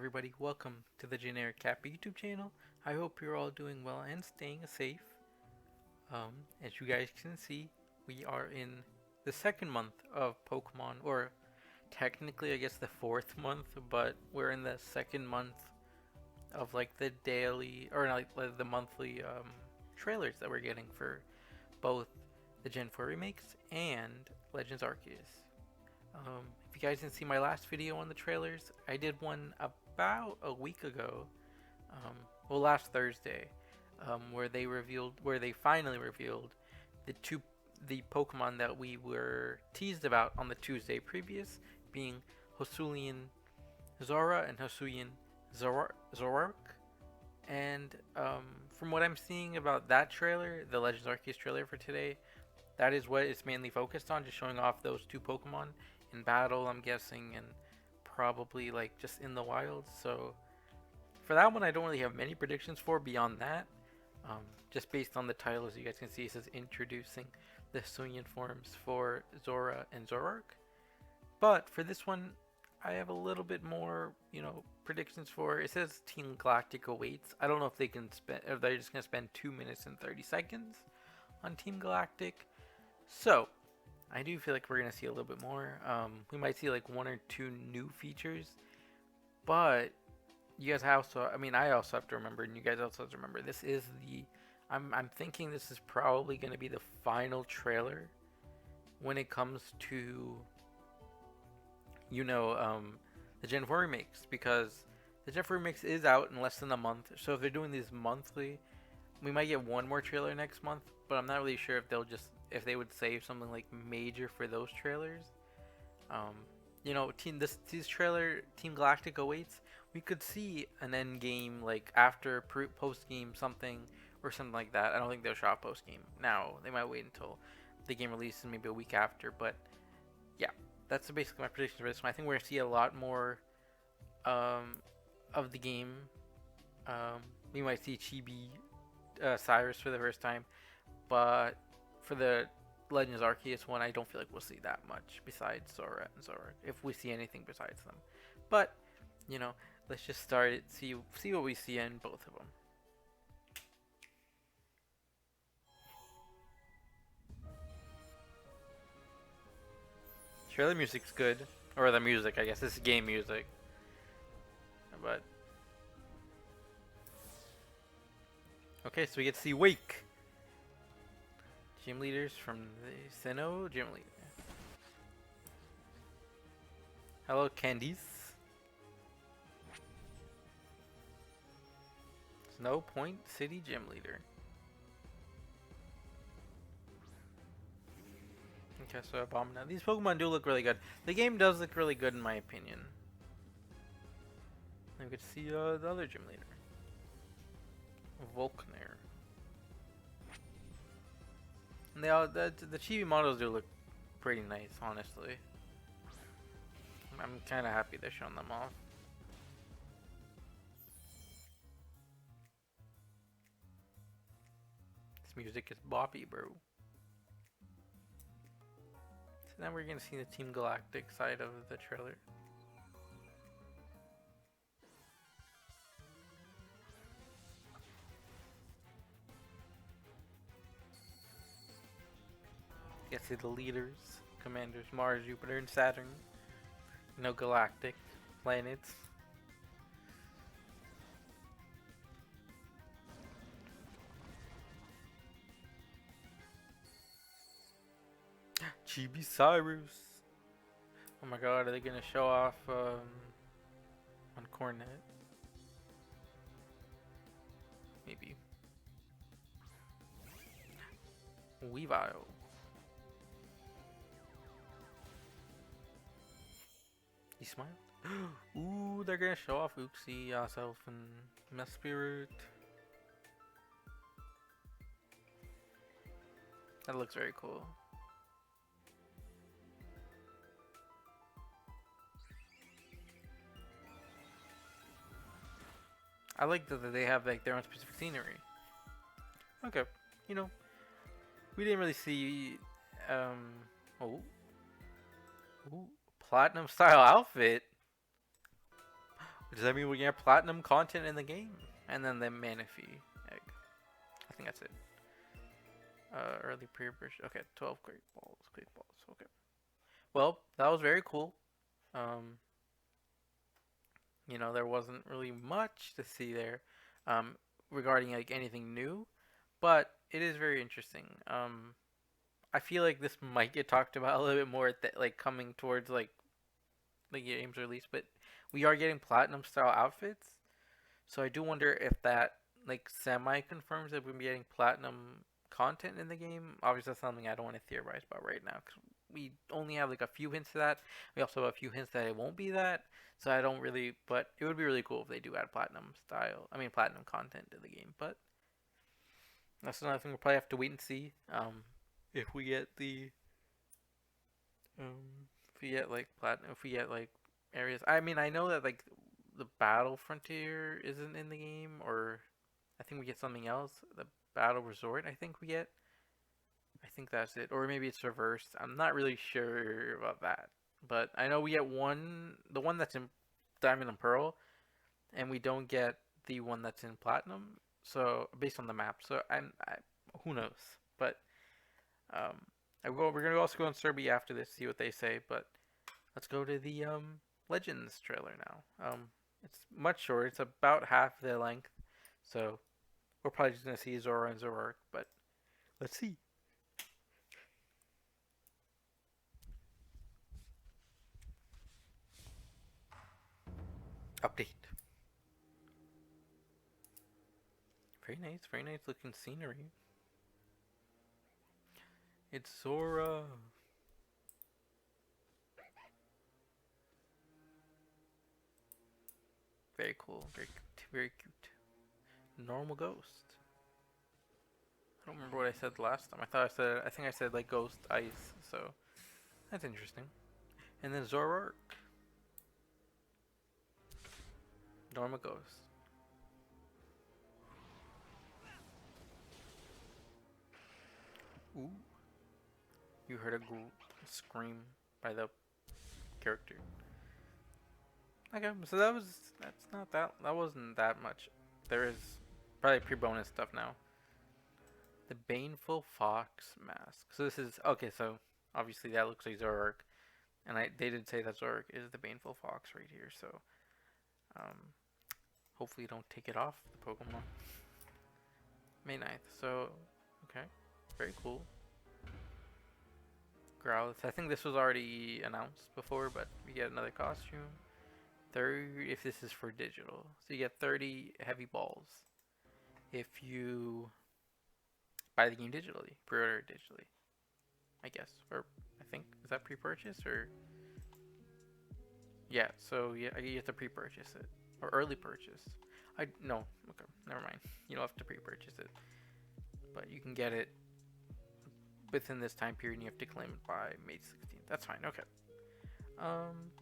everybody? Welcome to the Generic Kappa YouTube channel. I hope you're all doing well and staying safe. As you guys can see, we are in the second month of Pokemon, or technically I guess the fourth month, but we're in the second month of like the daily, or like the monthly trailers that we're getting for both the Gen 4 remakes and Legends Arceus. If you guys didn't see my last video on the trailers, I did one about a week ago, last Thursday, where they finally revealed the Pokemon that we were teased about on the Tuesday previous, being Hisuian Zora and Hisuian Zoroark. And from what I'm seeing about that trailer, the Legends Arceus trailer for today, that is what it's mainly focused on, just showing off those two Pokemon in battle, I'm guessing, and probably like just in the wild. So for that one, I don't really have many predictions for beyond that. Just based on the title, as you guys can see, it says introducing the Hisuian forms for Zora and Zoroark. But for this one, I have a little bit more, predictions for. It says Team Galactic awaits. I don't know if if they're just gonna spend 2 minutes and 30 seconds on Team Galactic. So I do feel like we're going to see a little bit more. We might see like one or two new features. But you guys also, I also have to remember, and you guys also have to remember, this is I'm thinking this is probably going to be the final trailer when it comes to, the Gen 4 remakes. Because the Gen 4 remakes is out in less than a month. So if they're doing these monthly, we might get one more trailer next month. But I'm not really sure if they would save something like major for those trailers. This trailer, Team Galactic awaits. We could see an end game like after post game something or something like that. I don't think they'll show off post game now. They might wait until the game releases, maybe a week after. But yeah, that's basically my prediction for this one. I think we're gonna see a lot more of the game. We might see Chibi Cyrus for the first time, but for the Legends Arceus one, I don't feel like we'll see that much besides Sora and Zora, if we see anything besides them. But, let's just start it, see what we see in both of them. Trailer music's good. Or the music, I guess. This is game music. But okay, so we get to see Wake. Gym leaders from the Sinnoh gym leader. Hello, Candice. Snow Point City gym leader. Okay, so Abominable. These Pokemon do look really good. The game does look really good in my opinion. I get to see the other gym leader. Volkner. And the chibi models do look pretty nice, honestly. I'm kind of happy they're showing them off. This music is boppy, bro. So now we're gonna see the Team Galactic side of the trailer. You see the leaders, commanders, Mars, Jupiter, and Saturn. Galactic planets. Chibi Cyrus. Oh my god, are they gonna show off on Cornet? Maybe. Weavile. He smiled. Ooh, they're gonna show off Uxie, Yourself, and Mespirit. That looks very cool. I like that they have like their own specific scenery. Okay, we didn't really see. Ooh, platinum style outfit. Does that mean we get platinum content in the game? And then the Manaphy egg. I think that's it. Early pre-version. Okay, 12 great balls. Great balls. Okay. Well, that was very cool. Um, there wasn't really much to see there, um, regarding like anything new, but it is very interesting. I feel like this might get talked about a little bit more like coming towards like the game's release, but we are getting platinum style outfits, so I do wonder if that like semi confirms that we're getting platinum content in the game. Obviously, that's something I don't want to theorize about right now because we only have like a few hints of that. We also have a few hints that it won't be that. So I don't really, but it would be really cool if they do add platinum content to the game. But that's another thing we'll probably have to wait and see. If we get the, if we get like platinum, if we get like areas. I mean, I know that like the battle frontier isn't in the game, or I think we get something else. The battle resort, I think we get. I think that's it, or maybe it's reversed. I'm not really sure about that, but I know we get the one that's in Diamond and Pearl, and we don't get the one that's in Platinum. So based on the map, so who knows? But we're gonna also go on Serbia after this, see what they say. But let's go to the Legends trailer now. It's much shorter. It's about half the length, so we're probably just gonna see Zora and Zoroark. But let's see. Update. Very nice looking scenery. It's Zora. Very cool, very cute, very cute. Normal ghost. I don't remember what I said last time. I think I said like ghost ice, so that's interesting. And then Zoroark. Normal ghost. Ooh. You heard a scream by the character. Okay, so that wasn't that much. There is probably pre-bonus stuff now. The Baneful Fox mask. So this is okay. So obviously that looks like Zoroark, and they did say that Zoroark is the Baneful Fox right here. So hopefully don't take it off the Pokemon. May 9th. So okay, very cool. Growlithe. I think this was already announced before, but we get another costume. 30 if this is for digital. So you get 30 heavy balls if you buy the game digitally, pre-order it digitally. I guess, or I think is that pre-purchase or yeah. So yeah, you have to pre-purchase it or early purchase. No, okay, never mind. You don't have to pre-purchase it, but you can get it within this time period. And you have to claim it by May 16th. That's fine. Okay.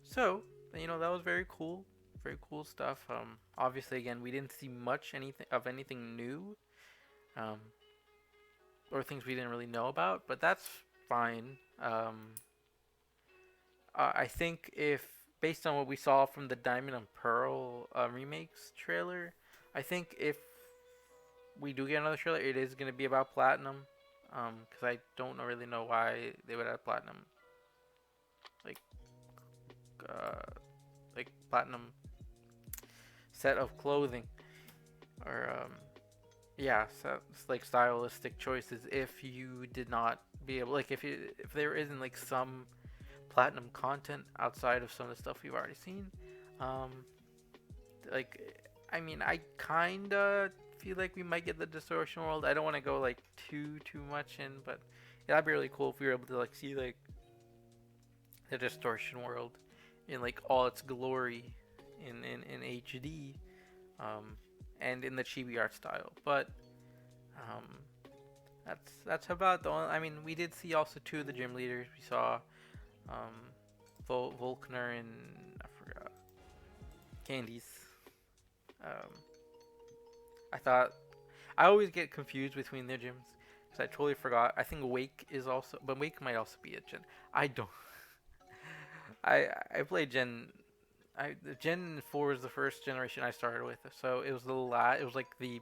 So that was very cool. Very cool stuff. Obviously, again, we didn't see much anything new, or things we didn't really know about, but that's fine. I think if based on what we saw from the Diamond and Pearl remakes trailer, I think if we do get another trailer, it is going to be about Platinum. Because I don't really know why they would have Platinum, like Platinum set of clothing, or yeah, so it's like stylistic choices. If you did not be able, like, if there isn't like some Platinum content outside of some of the stuff we've already seen, like, I mean, I kinda feel like we might get the Distortion World. I don't want to go like too much in, but yeah, that'd be really cool if we were able to like see like the Distortion World in like all its glory in HD, and in the chibi art style. But that's about the only. I mean, we did see also two of the gym leaders. We saw Volkner and I forgot Candies. I always get confused between their gyms because I totally forgot. I think Wake is also, but Wake might also be a gen. I don't. I played Gen the Gen 4 is the first generation I started with, so it was it was like the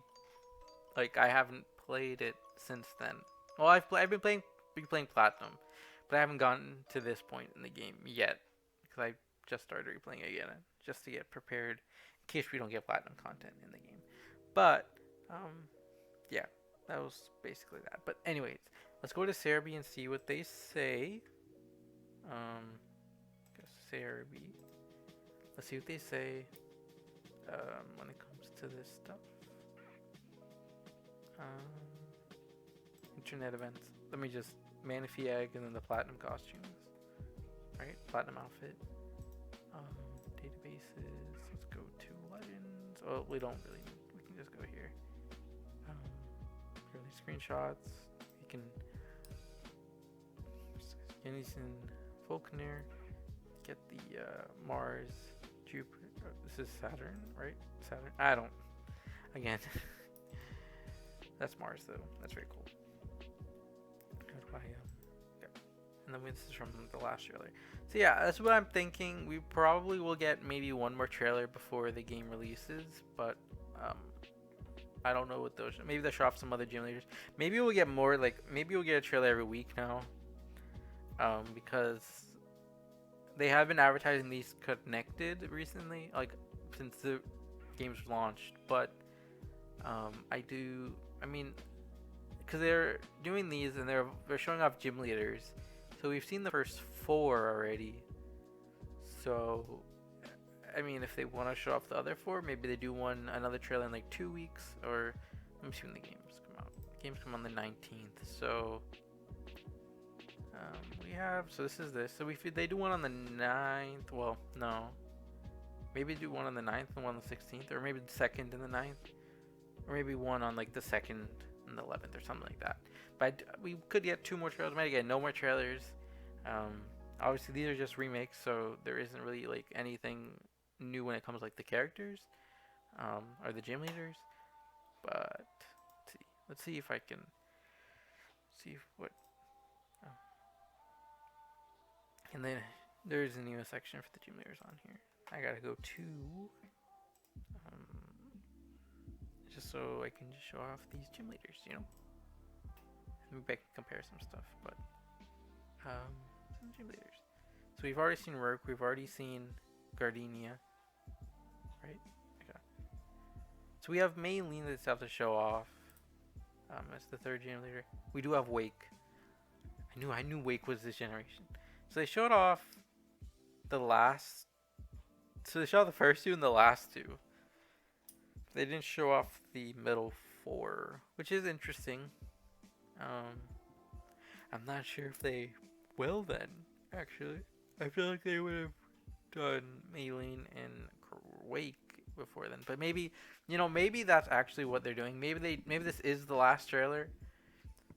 I haven't played it since then. Well, I've been playing Platinum, but I haven't gotten to this point in the game yet because I just started replaying it again just to get prepared in case we don't get Platinum content in the game. But yeah, that was basically that. But anyways, let's go to Cerebi and see what they say. Cerebi. Let's see what they say when it comes to this stuff. Internet events. Let me just Manaphy egg and then the platinum costumes. Right, platinum outfit. Databases. Let's go to legends. Oh, we don't really. We can just go here. Early screenshots. We can. Unison Faulkner. Get the Mars, Jupiter. Oh, this is Saturn, right? Saturn. I don't. Again. That's Mars though. That's very cool. And then this is from the last trailer. So yeah, that's what I'm thinking. We probably will get maybe one more trailer before the game releases, but I don't know what those. Maybe they'll show off some other gym leaders. Maybe we'll get more. Maybe we'll get a trailer every week now, because they have been advertising these connected recently, since the game's launched. But I mean, because they're doing these and they're showing off gym leaders. So we've seen the first 4 already. So, I mean, if they want to show off the other 4, maybe they do another trailer in 2 weeks. Or, let me see when the games come out. Games come on the 19th. So, so this is this. So they do one on the 9th. Well, no. Maybe do one on the 9th and one on the 16th. Or maybe the 2nd and the 9th. Or maybe one on the 2nd and the 11th or something like that. But we could get 2 more trailers. Might get no more trailers. Obviously, these are just remakes, so there isn't really anything new when it comes to the characters or the gym leaders. But let's see if I can see what. Oh. And then there's a new section for the gym leaders on here. I gotta go to just so I can just show off these gym leaders, Maybe I can compare some stuff, but some gym leaders. So we've already seen Rourke, we've already seen Gardenia, right? Okay. So we have Maylene that have to show off. As the 3rd gym leader. We do have Wake. I knew Wake was this generation. So they showed off the last. So they showed off the first 2 and the last 2. They didn't show off the middle 4, which is interesting. I'm not sure if they will then, actually. I feel like they would have done Maylene and Wake before then. But maybe, maybe that's actually what they're doing. Maybe this is the last trailer.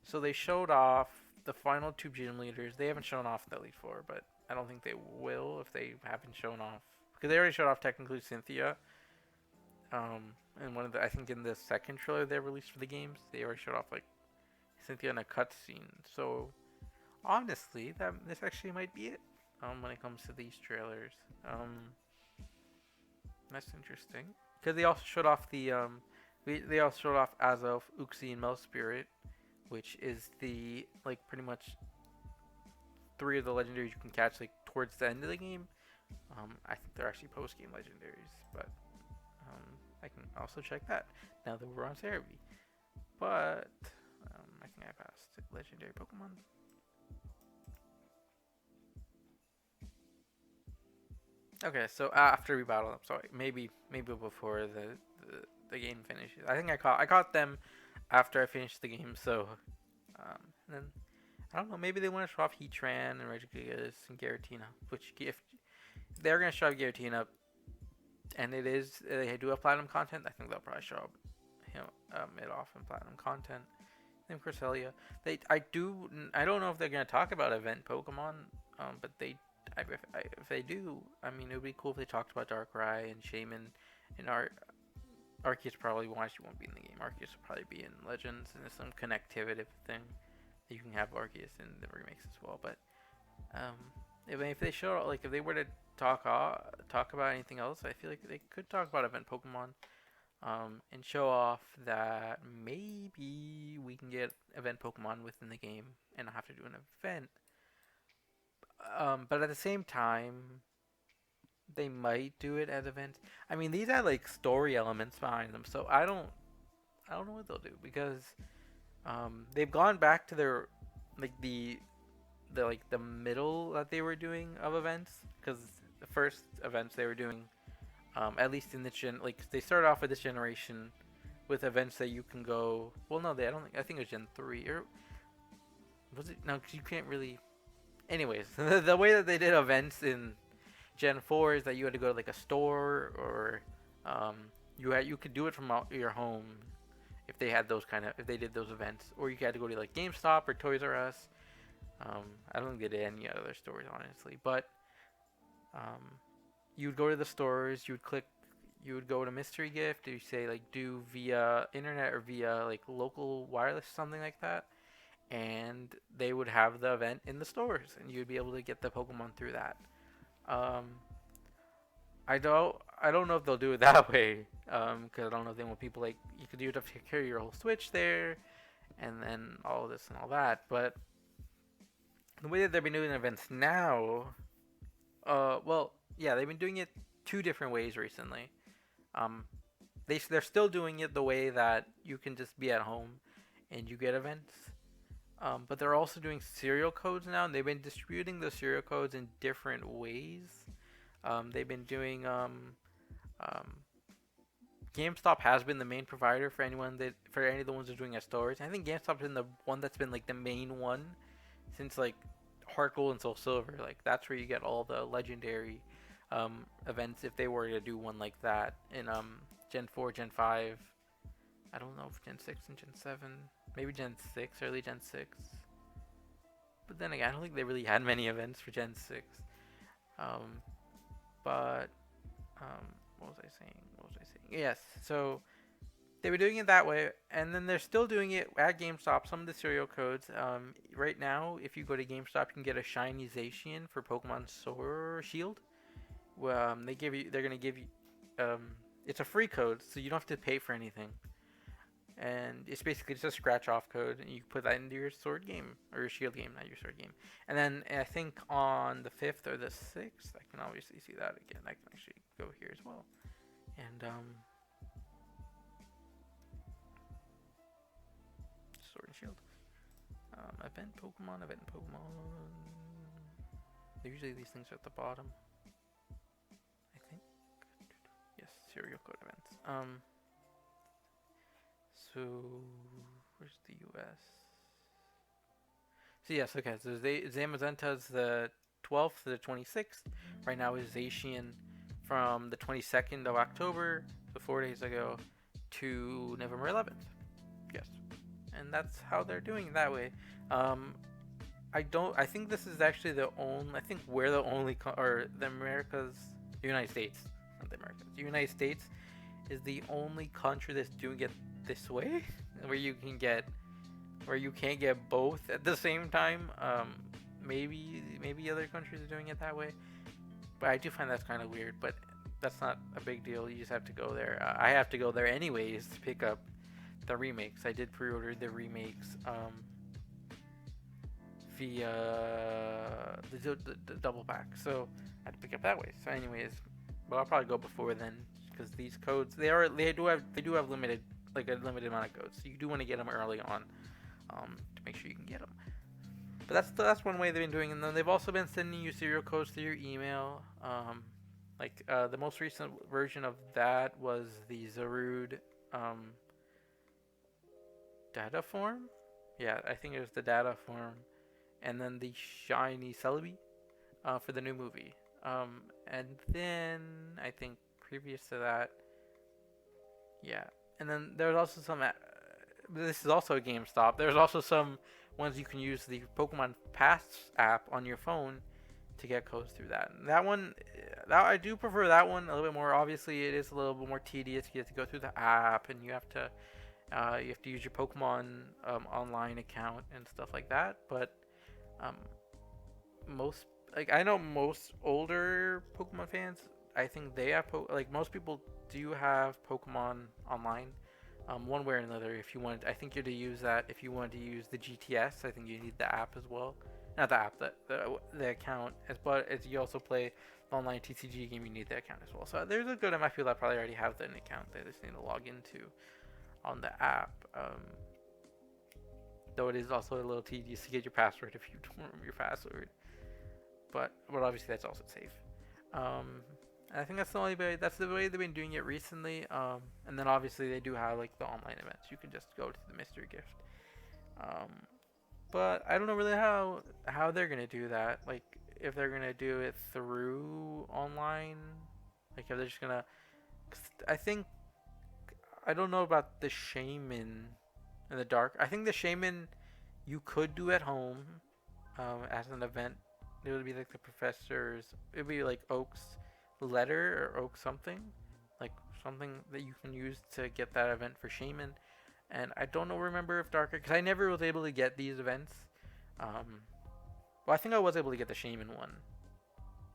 So they showed off the final 2 gym leaders. They haven't shown off the Elite 4, but I don't think they will if they haven't shown off. Because they already showed off technically Cynthia. And I think in the 2nd trailer they released for the games, they already showed off Cynthia in a cutscene. So honestly, this actually might be it. When it comes to these trailers, that's interesting. Because they also showed off they also showed off Azelf, Uxie, and Mel Spirit, which is the pretty much 3 of the legendaries you can catch towards the end of the game. I think they're actually post-game legendaries, but I can also check that now that we're on Cerebi. But I think I passed legendary Pokemon. Okay, so after we battle them, sorry, maybe before the game finishes. I think I caught them after I finished the game. So, and then I don't know. Maybe they want to show off Heatran and Regigigas and Giratina. Which if they're gonna show off Giratina, and they do have platinum content, I think they'll probably show up it off in platinum content. And Cresselia, I don't know if they're gonna talk about event Pokemon, but if they do, I mean, it would be cool if they talked about Darkrai and Shaman and Arceus probably won't be in the game. Arceus will probably be in Legends, and there's some connectivity thing that you can have Arceus in the remakes as well. But if they show if they were to talk about anything else, I feel like they could talk about event Pokemon, and show off that maybe we can get event Pokemon within the game and not have to do an event. But at the same time, they might do it as events. I mean, these are like story elements behind them, so I don't know what they'll do because they've gone back to their like the middle that they were doing of events because the first events they were doing, at least in this like they started off with this generation with events that you can go. Well, no, they I don't think I think it was Gen 3 or was it no? Because you can't really. Anyways, the way that they did events in Gen 4 is that you had to go to like a store or um, you could do it from your home if they had those kind of if they did those events, or you had to go to like GameStop or Toys R Us. I don't think they did any other stores honestly, but um, you would go to the stores, you would go to mystery gift, you say like do via internet or via like local wireless something like that, and they would have the event in the stores, and you'd be able to get the Pokemon through that. Um, I don't know if they'll do it that way, because I don't know if they want people like you could do it to carry your whole Switch there, and then all this and all that. But the way that they've been doing events now, well, yeah, they've been doing it two different ways recently. Um, they're still doing it the way that you can just be at home and you get events. But they're also doing serial codes now, and they've been distributing the serial codes in different ways. They've been doing um, GameStop has been the main provider for any of the ones that are doing at stores. I think GameStop's been the one that's been like the main one since like Heart Gold and Soul Silver. Like that's where you get all the legendary events if they were to do one like that in Gen 4, Gen 5. I don't know if Gen 6 and Gen 7. Maybe Gen 6, early Gen 6. But then again, I don't think they really had many events for Gen 6. Um, but, what was I saying? Yes, so they were doing it that way, and then they're still doing it at GameStop. Some of the serial codes. Right now, if you go to GameStop, you can get a shiny Zacian for Pokemon Sword Shield. They're gonna give you, it's a free code, so you don't have to pay for anything. And it's basically just a scratch off code, and you put that into your sword game or your shield game, not your sword game. And then I think on the 5th or the 6th, I can obviously see that again. I can actually go here as well. And sword and shield. Event Pokemon. Usually these things are at the bottom. I think. Yes, serial code events. So where's the U.S.? So yes, okay. So Zamazenta's the 12th to the 26th. Right now is Zacian from the 22nd of October, so 4 days ago, to November 11th. Yes, and that's how they're doing it that way. I think this is actually the only. I think we're the only, or the United States, not the Americas. The United States is the only country that's doing it this way, where you can't get both at the same time. Maybe other countries are doing it that way, but I do find that's kind of weird. But that's not a big deal. You just have to go there. I have to go there anyways to pick up the remakes. I did pre-order the remakes via the double pack, so I had to pick up that way. So anyways, but I'll probably go before then because these codes they do have limited like a limited amount of codes. So you do want to get them early on to make sure you can get them. But that's one way they've been doing it. And then they've also been sending you serial codes through your email. The most recent version of that was the Zarude data form. Yeah, I think it was the data form. And then the shiny Celebi for the new movie. And then I think previous to that, yeah. And then there's also some. This is also a GameStop. There's also some ones you can use the Pokemon Pass app on your phone to get codes through that. And that one, I do prefer that one a little bit more. Obviously, it is a little bit more tedious. You have to go through the app, and you have to use your Pokemon online account and stuff like that. But most like I know most older Pokemon fans, I think they have like most people do have Pokemon online, one way or another. If you want, I think you're to use that. If you want to use the GTS, I think you need the app as well. Not the app, the account. But as you also play the online TCG game, you need the account as well. So there's a good amount of people that probably already have an account. They just need to log into on the app. Though it is also a little tedious to get your password if you don't remember your password. But obviously that's also safe. I think that's the only way. That's the way they've been doing it recently. And then obviously they do have like the online events. You can just go to the mystery gift. Um, but I don't know really how they're gonna do that. Like if they're gonna do it through online, like if they're just gonna. 'Cause I think I don't know about the shaman in the dark. I think the shaman you could do at home as an event. It would be like the professor's. It would be like Oak's letter or Oak something, like something that you can use to get that event for shaman. And I don't know, remember if Darker, because I never was able to get these events. Well, I think I was able to get the shaman one.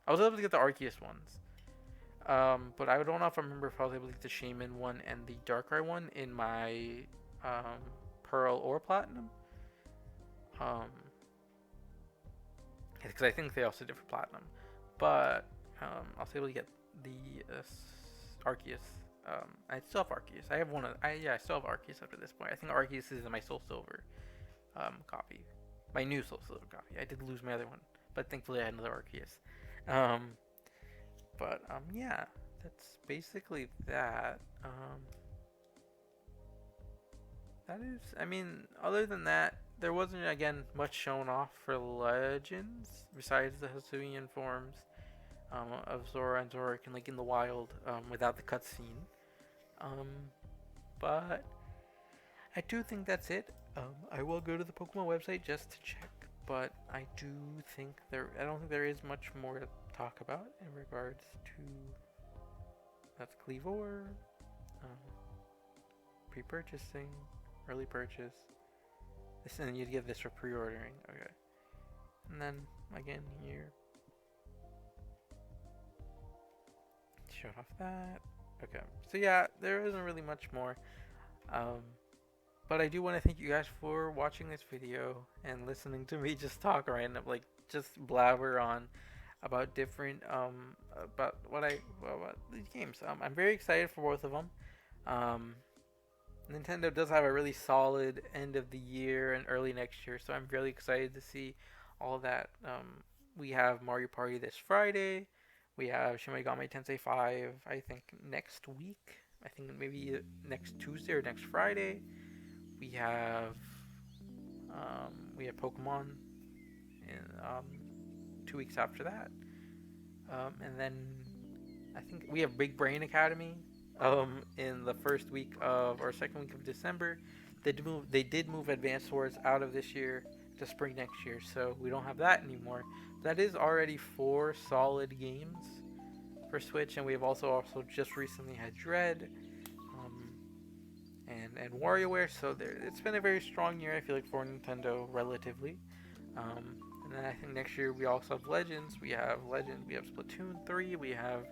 I was able to get the Arceus ones. But I don't know if I remember if I was able to get the shaman one and the Darkrai one in my Pearl or Platinum. Because I think they also did for Platinum. But I was able to get the Arceus. I still have Arceus. I have one. I still have Arceus up to this point. I think Arceus is in my Soul Silver copy. My new Soul Silver copy. I did lose my other one, but thankfully I had another Arceus. Yeah, that's basically that. That is, I mean, other than that, there wasn't again much shown off for Legends besides the Hisuian forms of Zora and Zoric and like in the wild without the cutscene. But I do think that's it. I will go to the Pokemon website just to check, but I do think I don't think there is much more to talk about in regards to that's Cleavor, pre-purchasing, early purchase. This and you get this for pre-ordering. Okay, and then again here, shut off that. Okay, so yeah, there isn't really much more. But I do want to thank you guys for watching this video and listening to me just talk random, like just blabber on about different about about these games. I'm very excited for both of them. Nintendo does have a really solid end of the year and early next year, so I'm really excited to see all that. We have Mario Party this Friday. We have Shin Megami Tensei 5, I think, next week. I think maybe next Tuesday or next Friday. We have Pokemon in 2 weeks after that. And then I think we have Big Brain Academy in the first week of or second week of December. They did move Advanced Wars out of this year to spring next year, so we don't have that anymore. That is already 4 solid games for Switch, and we have also just recently had Dread and WarioWare. So it's been a very strong year, I feel like, for Nintendo relatively. And then I think next year we also have Legends. We have Splatoon 3. We have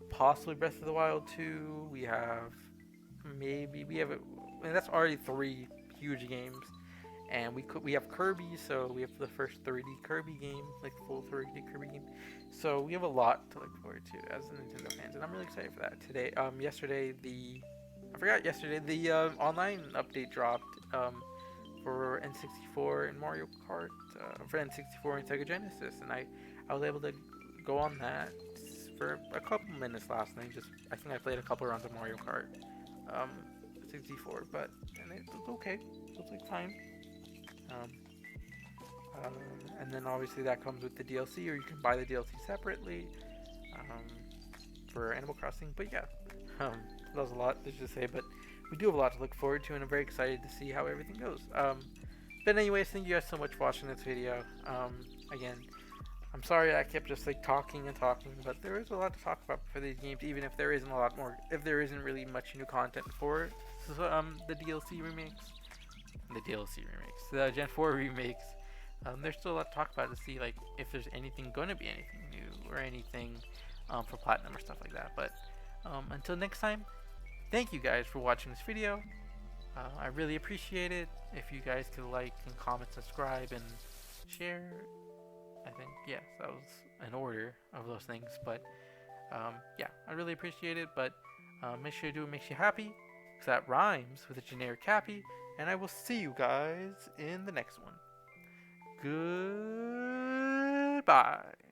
possibly Breath of the Wild 2. We have that's already 3 huge games. And we have Kirby, so we have the first 3D Kirby game, like full 3D Kirby game. So we have a lot to look forward to as Nintendo fans, and I'm really excited for that. Yesterday the online update dropped for N64 and Mario Kart for N64 and Sega Genesis, and I was able to go on that for a couple minutes last night. I think I played a couple rounds of Mario Kart 64, and it was okay. It was like fine. And then obviously that comes with the DLC, or you can buy the DLC separately for Animal Crossing. But yeah, that was a lot to just say, but we do have a lot to look forward to, and I'm very excited to see how everything goes. But anyways, thank you guys so much for watching this video. Again, I'm sorry I kept just like talking and talking, but there is a lot to talk about for these games, even if there isn't really much new content for the DLC remakes. The Gen 4 remakes. There's still a lot to talk about to see like if there's anything going to be anything new or anything for platinum or stuff like that. But until next time, thank you guys for watching this video. I really appreciate it. If you guys could like and comment, subscribe, and share. I think, yes, that was an order of those things. But yeah, I really appreciate it. But make sure you do what makes you happy, because that rhymes with a generic happy. And I will see you guys in the next one. Goodbye.